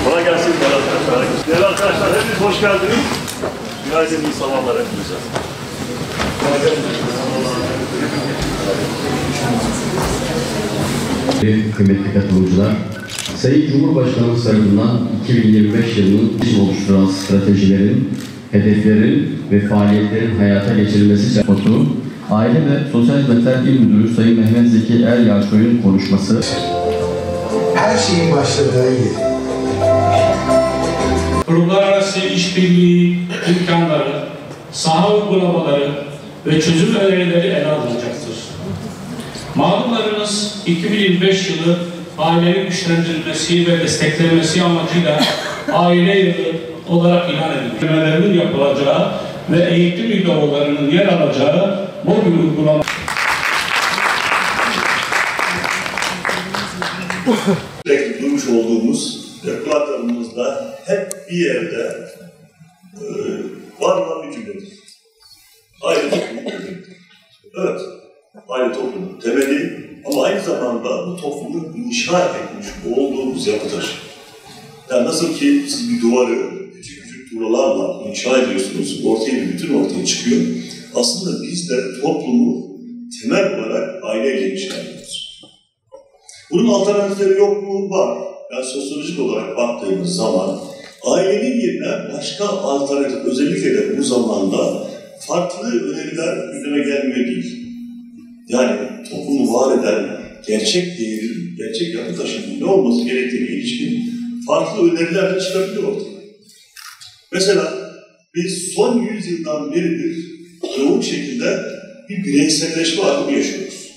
Kolay gelsin değerli arkadaşlar. Hepiniz hoş geldiniz. Günaydın, iyi sabahlar hepinize. Kıymetli katılımcılar, Sayın Cumhurbaşkanımız tarafından 2025 yılının oluşturan stratejilerin, hedeflerin ve faaliyetlerin hayata geçirilmesi çalışması, Aile ve Sosyal Hizmetler İl Müdürü Sayın Mehmet Zeki Eryarsoy'un konuşması. Her şeyin başladığı yer. Uluslararası işbirliği imkanları, saha uygulamaları ve çözüm önerileri ele alınacaktır. Malumlarınız 2025 yılı ailenin güçlendirilmesi ve desteklenmesi amacıyla aile yılı olarak ilan edildi. Önermelerinin yapılacağı ve eğitim videolarının yer alacağı mobil uygulama. Sürekli duymuş olduğumuz ve kulaklarımızda hep bir yerde var olan bir cümledir. Aile toplumun temeli. Evet, aile toplumun temeli ama aynı zamanda bu toplumu inşa etmiş olduğumuz yapı taşı. Yani nasıl ki siz bir duvarı küçük küçük tuğlalarla inşa ediyorsunuz, ortaya bir bütün ortaya çıkıyor. Aslında biz de toplumu temel olarak aileyle inşa ediyoruz. Bunun alternatifleri yok mu? Var. Yani sosyolojik olarak baktığımız zaman ailenin yerine başka alternatif, özellikle de bu zamanda farklı öneriler gündeme gelmiyor değil. Yani toplumu var eden gerçek değerin, gerçek yapı taşının ne olması gerektiğine ilişkin farklı öneriler de çıkabiliyor ortaya. Mesela biz son 100 yıldan beridir yoğun şekilde bir bireyselleşme akımı yaşıyoruz.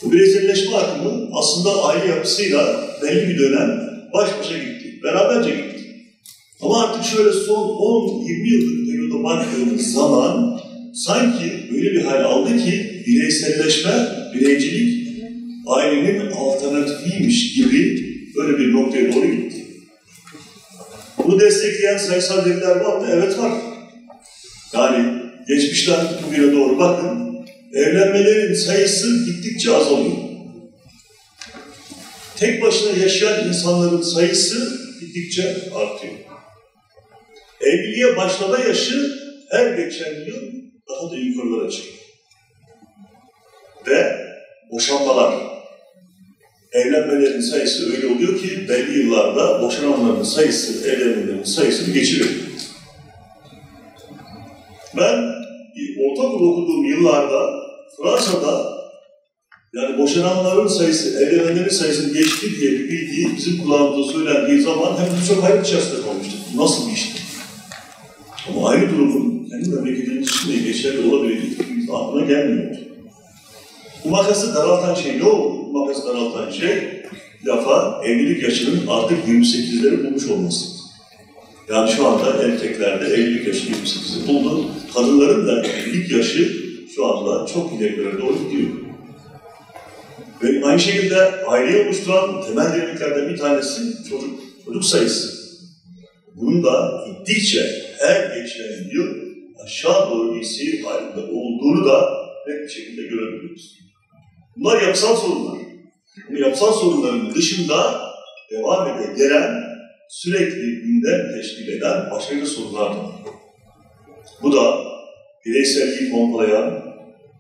Bu bireyselleşme akımı aslında aile yapısıyla belli bir dönem baş başa gitti, beraberce gitti. Ama artık şöyle son 10-20 yıllık periyoda baktığımız zaman sanki öyle bir hal aldı ki bireyselleşme, bireycilik ailenin alternatifiymiş gibi böyle bir noktaya doğru gitti. Bunu destekleyen sayısal veriler var mı? Evet var. Yani geçmişten bugüne doğru bakın, evlenmelerin sayısı gittikçe azalıyor. Tek başına yaşayan insanların sayısı gittikçe artıyor. Evliliğe başlama yaşı her geçen yıl daha da yukarılara çıkıyor. Ve boşanmalar, evlenmelerin sayısı öyle oluyor ki belli yıllarda boşananların sayısı, evlenmelerin sayısını geçiriyor. Ben ortaokul okuduğum yıllarda Fransa'da yani boşananların sayısı, evlenenlerin sayısının geçtiği diye bir bilgiyi bizim kulağımıza söylendiği zaman hepimiz çok hayret içerisinde kalmıştık. Nasıl bir işti? Ama aynı durumun kendi memleketinin içinde geçerli olabildiği aklına gelmiyordu. Bu makası daraltan şey ne oldu? Bu makası daraltan şey bir defa evlilik yaşının artık 28'leri bulmuş olması. Yani şu anda erkeklerde evlilik yaşı 28'i buldu. Kadınların da evlilik yaşı şu anda çok ilerilere doğru gidiyor. Ve aynı şekilde aileyi oluşturan temel dinamiklerden bir tanesi çocuk sayısı. Bunun da gittikçe her geçen yıl aşağı doğru bir seyir halinde olduğunu da net bir şekilde görebiliyoruz. Bunlar yapısal sorunlar. Bu yapısal sorunların dışında devam ede gelen, sürekli gündem teşkil eden başka bir sorunlar da var. Bu da bireyselliği pompalayan,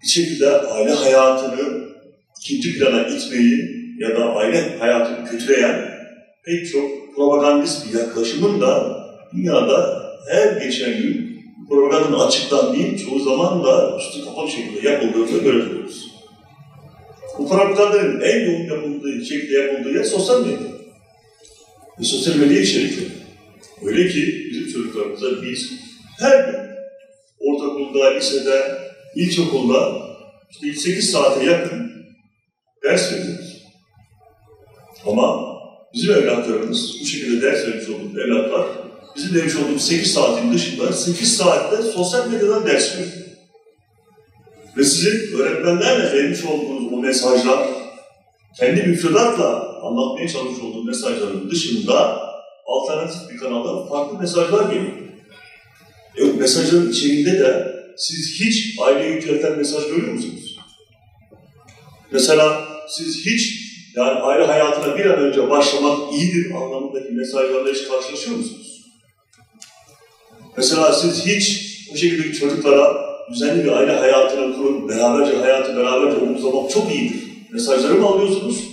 bir şekilde aile hayatını ikinci plana itmeyi ya da aile hayatını kötüleyen pek çok propagandist bir yaklaşımın da dünyada her geçen gün propagandanın açıktan değil, çoğu zaman da üstü kapalı şekilde yapıldığını görebiliyoruz. Bu propagandanın en yoğun yapıldığı şekilde yapıldığı yer sosyal medya. Ve sosyal medya içerikleri. Öyle ki bizim çocuklarımıza biz her gün ortaokulda, lisede, ilkokulda işte 8 saate yakın ders veriyoruz. Ama bizim evlatlarımız, bu şekilde ders vermiş olduğumuz evlatlar, bizim vermiş olduğumuz 8 saatin dışında 8 saatte sosyal medyadan ders veriyor. Ve sizin öğretmenlerle vermiş olduğunuz o mesajlar, kendi müfredatla anlatmaya çalışmış olduğunuz mesajların dışında alternatif bir kanalda farklı mesajlar geliyor. Bu mesajların içeriğinde de siz hiç aileyi yücelten mesaj görüyor musunuz? Mesela siz hiç yani aile hayatına bir an önce başlamak iyidir anlamındaki mesajlarla hiç karşılaşıyor musunuz? Mesela siz hiç bu şekilde çocuklara düzenli bir aile hayatını kurup hayatı beraberce omuzlamak çok iyidir mesajları mı alıyorsunuz?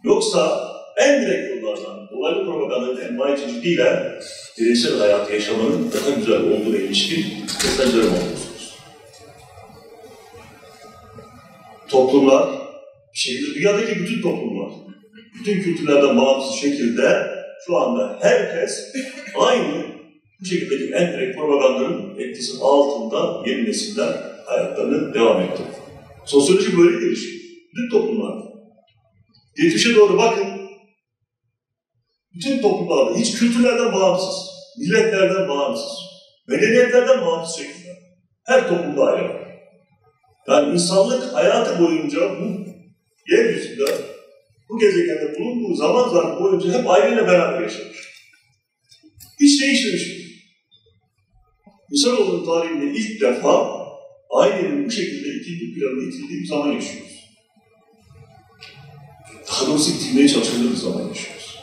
Yoksa en direkt yollardan, dolaylı propagandanın envai çeşidiyle bireysel hayatı yaşamanın daha güzel olduğuna ilişkin mesajları mı alıyorsunuz? Toplumlar, bir şekilde dünyadaki bütün toplumlar, bütün kültürlerden bağımsız şekilde şu anda herkes aynı bu şekildeki en direkt propagandanın etkisi altında yeni nesiller hayatlarını devam ettiriyor. Sosyoloji böyle gelişiyor. Bütün toplumlarda. Geçmişe doğru bakın. Bütün toplumlarda hiç kültürlerden bağımsız, milletlerden bağımsız, medeniyetlerden bağımsız şekilde her toplumda aile var. Yani insanlık hayatı boyunca bu yeryüzünde, bu gezegende bulunduğu zaman zarfı boyunca hep aileyle beraber yaşamış. Hiç değişmemiş. İnsanoğlunun tarihinde ilk defa ailenin bu şekilde ikinci plana itildiği bir zaman yaşıyoruz. Daha doğrusu itilmeye çalışıldığı bir zaman yaşıyoruz.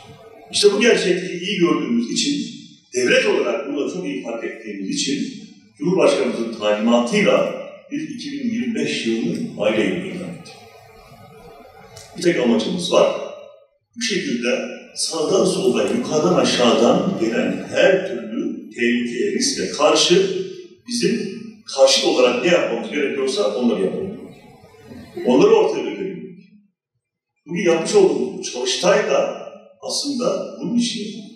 İşte bu gerçekliği iyi gördüğümüz için, devlet olarak bunu da çok iyi fark ettiğimiz için, Cumhurbaşkanımızın talimatıyla bir 2025 yılının aile yılı ilan ettik. Bir tek amacımız var. Bu şekilde sağdan soldan, yukarıdan aşağıdan gelen her türlü tehlikeye, riske karşı bizim karşıt olarak ne yapmamız gerekiyorsa onları yapalım. Onları ortaya dökelim. Bugün yapmış olduğumuz bu çalıştay da aslında bunun için yapılıyor.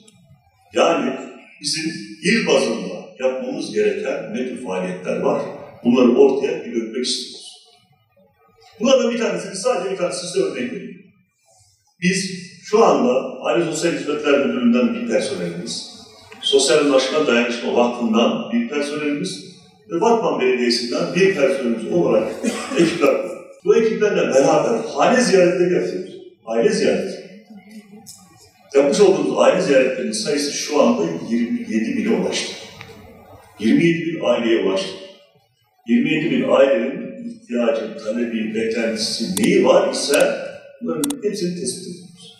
Yani bizim il bazında yapmamız gereken ne tür faaliyetler var? Bunları ortaya bir dökmek istiyoruz. Bunlardan bir tanesini sadece bir tanesi size örnek vereyim. Biz şu anda Aile Sosyal Hizmetler Müdürlüğü'nden bir personelimiz, Sosyalleşme Dayanışma Vakfı'ndan bir personelimiz ve Batman Belediyesi'nden bir personelimiz olarak ekipler var. Bu ekiplerle beraber hane ziyaretleri yapıyoruz. Aile ziyareti. Yapmış olduğumuz aile ziyaretlerinin sayısı şu anda 27 bine ulaştı. 27 bin aileye ulaştı. 27 bin ailenin ihtiyacı, talebi, beklentisi neyi var ise bunların hepsini tespit ediyoruz.